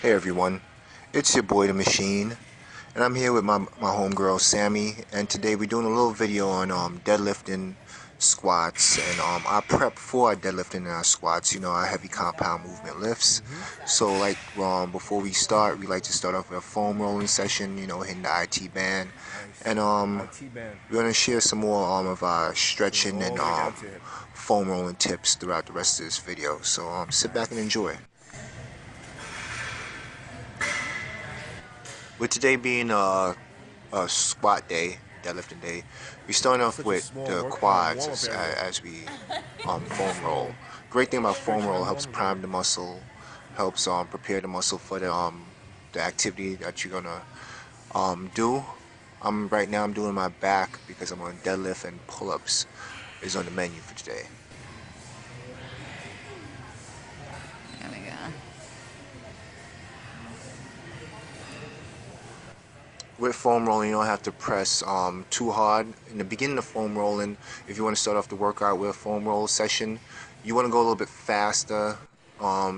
Hey everyone, it's your boy the Machine, and I'm here with my homegirl Sammy, and today we're doing a little video on deadlifting, squats, and our prep for our deadlifting and our squats, our heavy compound movement lifts. So like before we start, we like to start off with a foam rolling session, hitting the IT band, and we're going to share some more of our stretching and foam rolling tips throughout the rest of this video. So sit back and enjoy. With today being a squat day, deadlifting day, we start off with the quads as we foam roll. Great thing about foam roll, helps prime the muscle, helps prepare the muscle for the activity that you're gonna do. Right now I'm doing my back because I'm on deadlift, and pull-ups is on the menu for today. There we go. With foam rolling, you don't have to press too hard. In the beginning of foam rolling, if you want to start off the workout with a foam roll session, you want to go a little bit faster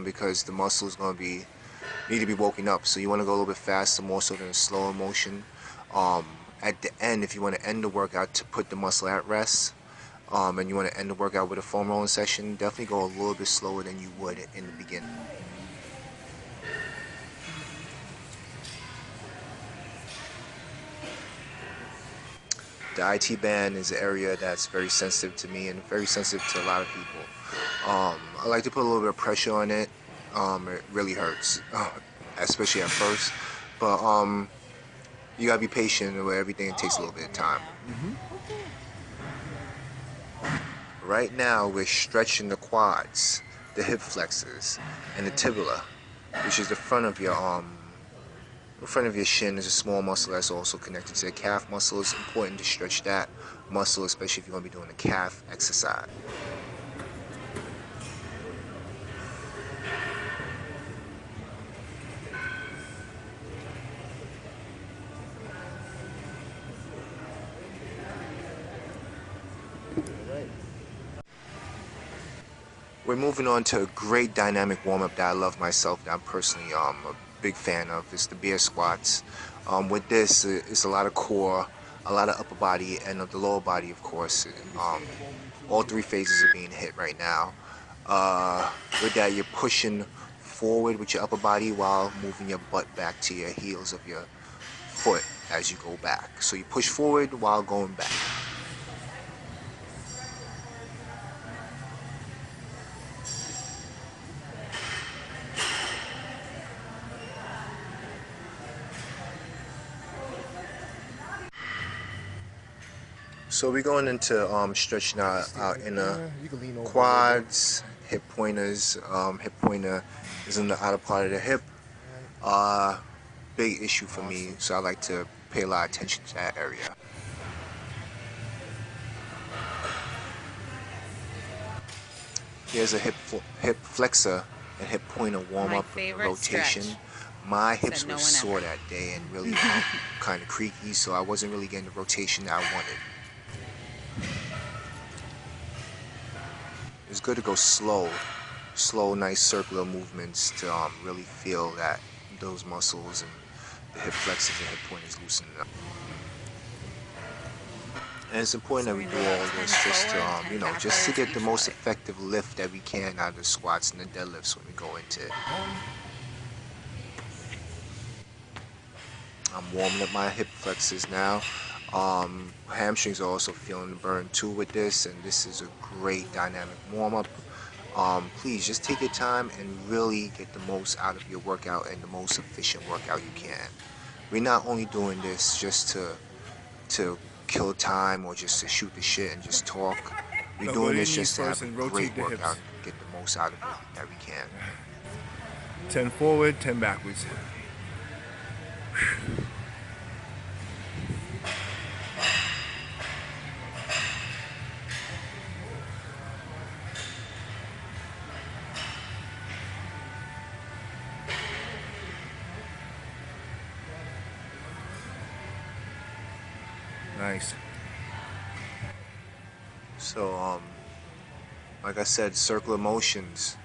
because the muscle is going to need to be woken up. So you want to go a little bit faster, more so than a slower motion. At the end, if you want to end the workout to put the muscle at rest, and you want to end the workout with a foam rolling session, definitely go a little bit slower than you would in the beginning. The IT band is an area that's very sensitive to me and very sensitive to a lot of people. I like to put a little bit of pressure on it. It really hurts, especially at first. But you gotta be patient with everything. It takes a little bit of time. Right now, we're stretching the quads, the hip flexors, and the tibia, which is the front of your in front of your shin is a small muscle that's also connected to the calf muscle. It's important to stretch that muscle, especially if you're going to be doing a calf exercise. We're moving on to a great dynamic warm-up that I love myself, that I'm personally a big fan of. It's the bear squats. With this, it's a lot of core, a lot of upper body, and the lower body, of course. All three phases are being hit right now. With that, you're pushing forward with your upper body while moving your butt back to your heels of your foot as you go back. So you push forward while going back. So we're going into stretching our inner quads, hip pointers. Hip pointer is in the outer part of the hip. Big issue for me, so I like to pay a lot of attention to that area. Here's a hip flexor and hip pointer warm up rotation. Stretch. My hips no were sore that day and really kind of creaky, so I wasn't really getting the rotation that I wanted. It's good to go slow, nice circular movements to really feel that those muscles and the hip flexors and hip pointers loosening up. And it's important that we do all this just to, just to get the most effective lift that we can out of the squats and the deadlifts when we go into it. I'm warming up my hip flexors now. Hamstrings are also feeling the burn too with this, and this is a great dynamic warm-up. Please just take your time and really get the most out of your workout and the most efficient workout you can. We're not only doing this just to kill time or just to shoot the shit and just talk. We're doing this just to have a great workout and get the most out of it that we can. 10 forward, 10 backwards. Nice. So, like I said, circular motions,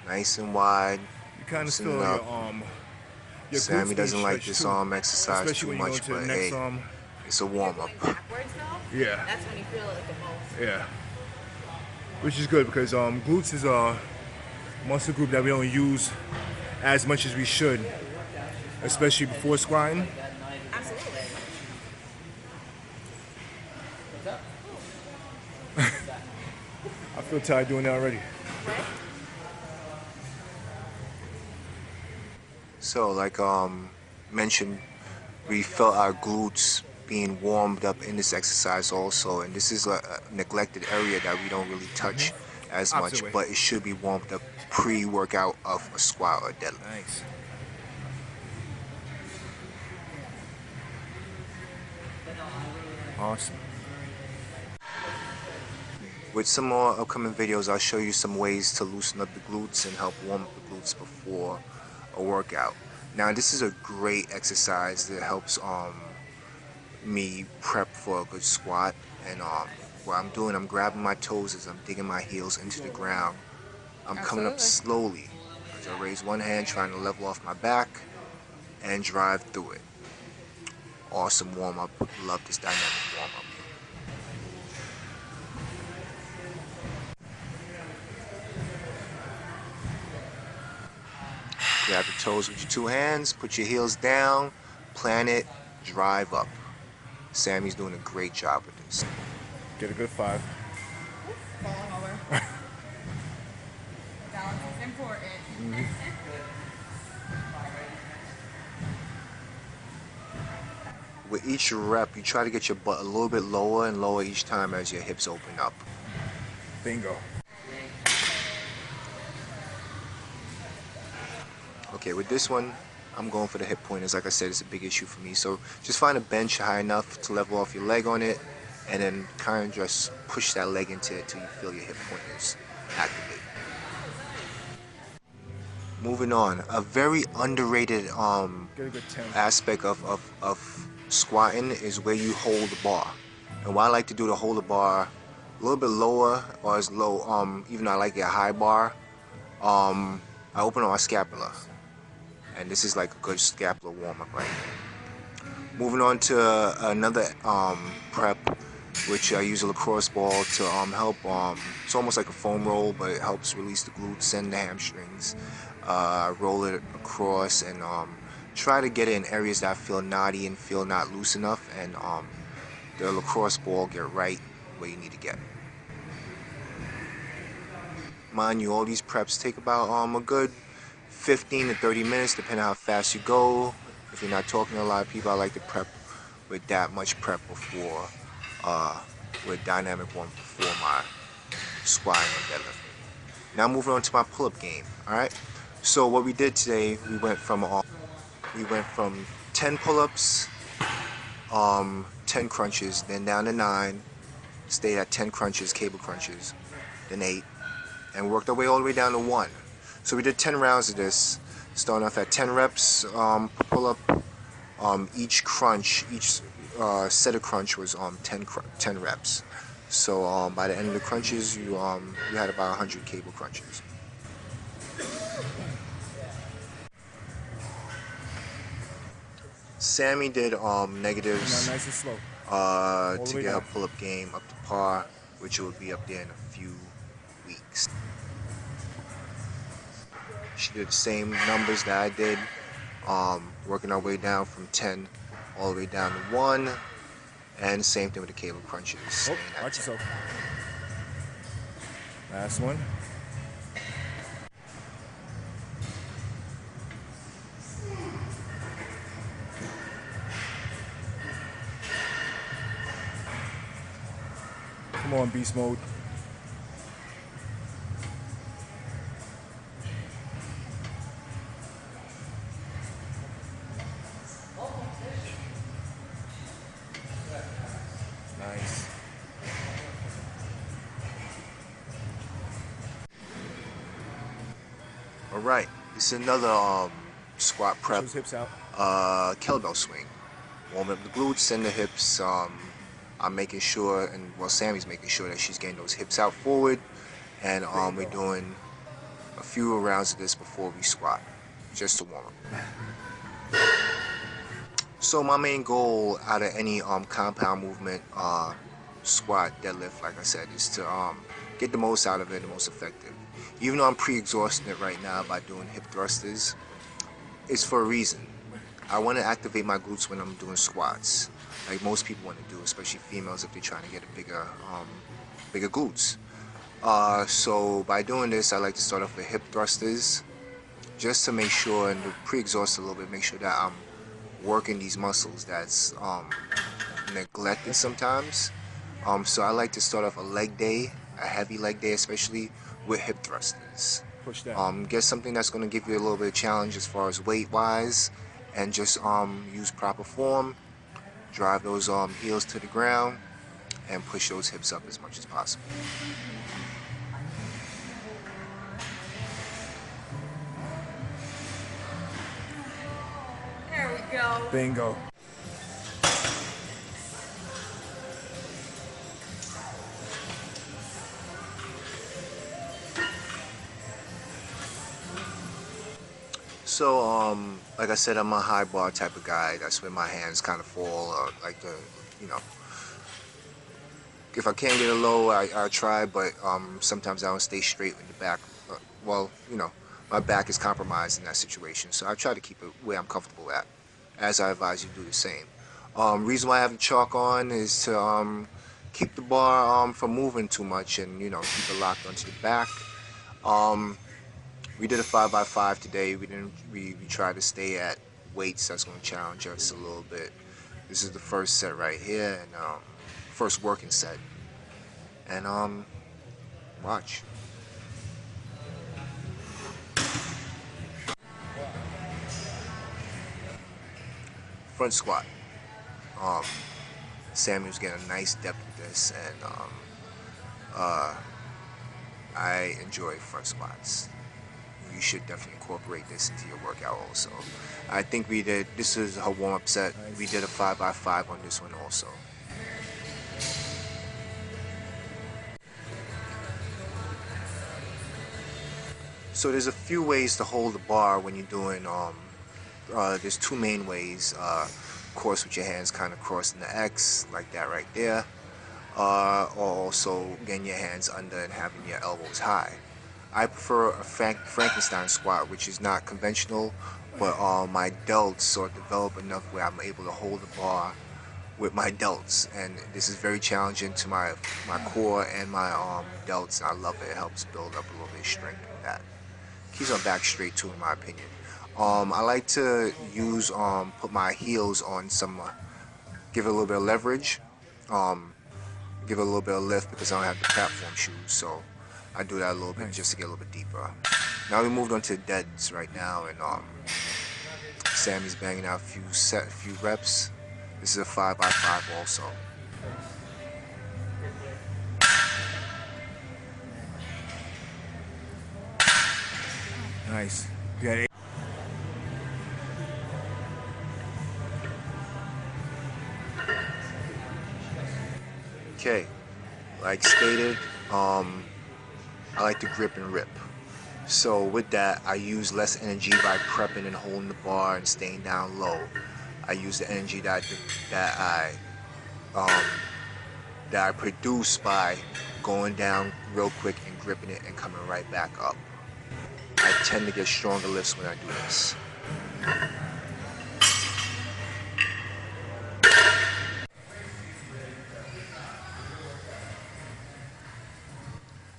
nice and wide. You kind of loosening feel up. your Sammy glutes being doesn't like stretched this too, exercise especially too when you go much, into the but next hey, it's a warm-up. Backwards though. Yeah, That's when you feel it the most. yeah, which is good because glutes is a muscle group that we don't use as much as we should, especially before squatting. Absolutely. I feel tired doing that already. Right? So, like mentioned, we felt our glutes being warmed up in this exercise also, and this is a neglected area that we don't really touch as Opposite much, way. but it should be warmed up pre-workout of a squat or deadlift. Nice. Awesome. With some more upcoming videos, I'll show you some ways to loosen up the glutes and help warm up the glutes before a workout. Now, this is a great exercise that helps me prep for a good squat. And what I'm doing, I'm grabbing my toes as I'm digging my heels into the ground. I'm coming up Absolutely. slowly as I raise one hand, trying to level off my back and drive through it. Awesome warm up. Love this dynamic warm up. Grab your toes with your two hands, put your heels down, plant it, drive up. Sammy's doing a great job with this. Get a good 5. Falling over. Balance is important. With each rep, you try to get your butt a little bit lower and lower each time as your hips open up. Bingo. Okay, with this one, I'm going for the hip pointers. Like I said, it's a big issue for me. So just find a bench high enough to level off your leg on it, and then kind of just push that leg into it till you feel your hip pointers activate. Moving on, a very underrated Get a good 10. aspect of squatting is where you hold the bar. And what I like to do to hold the bar a little bit lower or as low, even though I like a high bar, I open up my scapula. And this is like a good scapular warm-up right here. Moving on to another prep, which I use a lacrosse ball to help, it's almost like a foam roll, but it helps release the glutes and the hamstrings. Roll it across and try to get it in areas that feel knotty and feel not loose enough, and the lacrosse ball get right where you need to get. Mind you, all these preps take about a good 15 to 30 minutes, depending on how fast you go. If you're not talking to a lot of people, I like to prep with that much prep before, with dynamic one before my squatting or deadlifting. Now moving on to my pull-up game. All right. So what we did today, we went from 10 pull-ups, 10 crunches, then down to 9, stayed at 10 crunches, cable crunches, then 8, and worked our way all the way down to 1. So we did 10 rounds of this, starting off at 10 reps per pull-up. Each set of crunch was 10 reps. So by the end of the crunches, you had about 100 cable crunches. Sammy did negatives Nice and slow. to get her pull-up game up to par, which will be up there in a few weeks. She did the same numbers that I did, working our way down from 10 all the way down to 1, and same thing with the cable crunches. Oh, watch yourself. Last one. Come on, beast mode. Nice. All right, this is another squat prep. Push those hips out. Kettlebell swing. Warm up the glutes and the hips. I'm making sure, and well, Sammy's making sure that she's getting those hips out forward, and we're doing a few rounds of this before we squat. just to warm up. So my main goal out of any compound movement, squat, deadlift, like I said, is to get the most out of it, the most effective. Even though I'm pre-exhausting it right now by doing hip thrusters, it's for a reason. I want to activate my glutes when I'm doing squats, like most people want to do, especially females if they're trying to get a bigger glutes. So by doing this, I like to start off with hip thrusters, just to make sure and to pre-exhaust a little bit, make sure that I'm working these muscles that's neglected sometimes. So I like to start off a leg day, a heavy leg day especially, with hip thrusters. Push that. Get something that's going to give you a little bit of challenge as far as weight wise, and just use proper form, drive those heels to the ground, and push those hips up as much as possible. There we go. Bingo. So, like I said, I'm a high bar type of guy. That's when my hands kind of fall, like you know, if I can't get it low, I try, but sometimes I don't stay straight in the back. Well, my back is compromised in that situation, so I try to keep it where I'm comfortable at, as I advise you to do the same. Reason why I have the chalk on is to keep the bar from moving too much, and keep it locked onto the back. We did a 5x5 today. We tried to stay at weights that's going to challenge us a little bit. This is the first set right here, and first working set. And watch. Front squat. Sammy was getting a nice depth with this, and I enjoy front squats. You should definitely incorporate this into your workout also. I think this is her warm-up set. We did a 5x5 on this one also. So there's a few ways to hold the bar when you're doing, there's two main ways. Of course, with your hands kind of crossing the X, like that right there. Or also getting your hands under and having your elbows high. I prefer a Frankenstein squat, which is not conventional, but my delts are developed enough where I'm able to hold the bar with my delts, and this is very challenging to my core and my delts, and I love it. It helps build up a little bit of strength with that. Keeps my back straight too, in my opinion. I like to use put my heels on some, give it a little bit of leverage, give it a little bit of lift because I don't have the platform shoes, so I do that a little bit just to get a little bit deeper. Now we moved on to deads right now, and Sammy's banging out a few reps. This is a 5x5 also. Nice. You got 8. Okay, like stated, I like to grip and rip. So with that, I use less energy by prepping and holding the bar and staying down low. I use the energy that I produce by going down real quick and gripping it and coming right back up. I tend to get stronger lifts when I do this.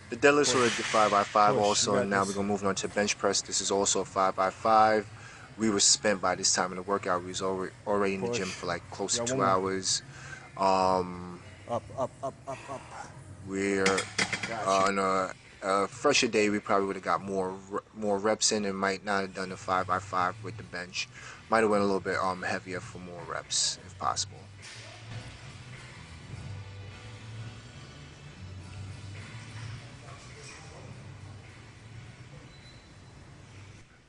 The deadlifts were the 5x5 also, and now we're going to move on to bench press. This is also a 5x5. We were spent by this time in the workout. We was already in the gym for like close to 2 hours. Up. We're on a fresher day. We probably would have got more reps in, and might not have done the 5x5 with the bench. Might have went a little bit heavier for more reps if possible.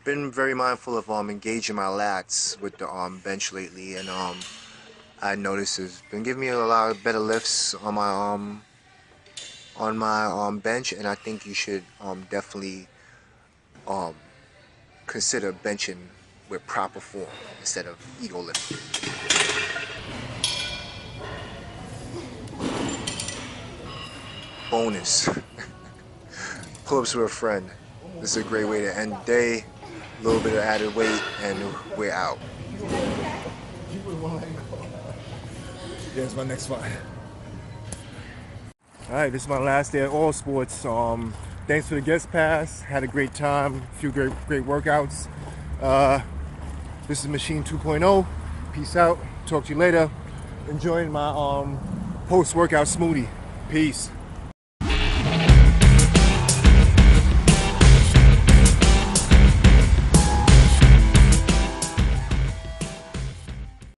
Been very mindful of engaging my lats with the bench lately, and I noticed it's been giving me a lot of better lifts on my bench, and I think you should definitely consider benching with proper form instead of ego lifting. Bonus. Pull-ups with a friend. This is a great way to end the day. A little bit of added weight and we're out. Yeah, it's my next fight. Alright, this is my last day at All Sports. Thanks for the guest pass. Had a great time. A few great workouts. This is Machine 2.0. Peace out. Talk to you later. Enjoying my post-workout smoothie. Peace.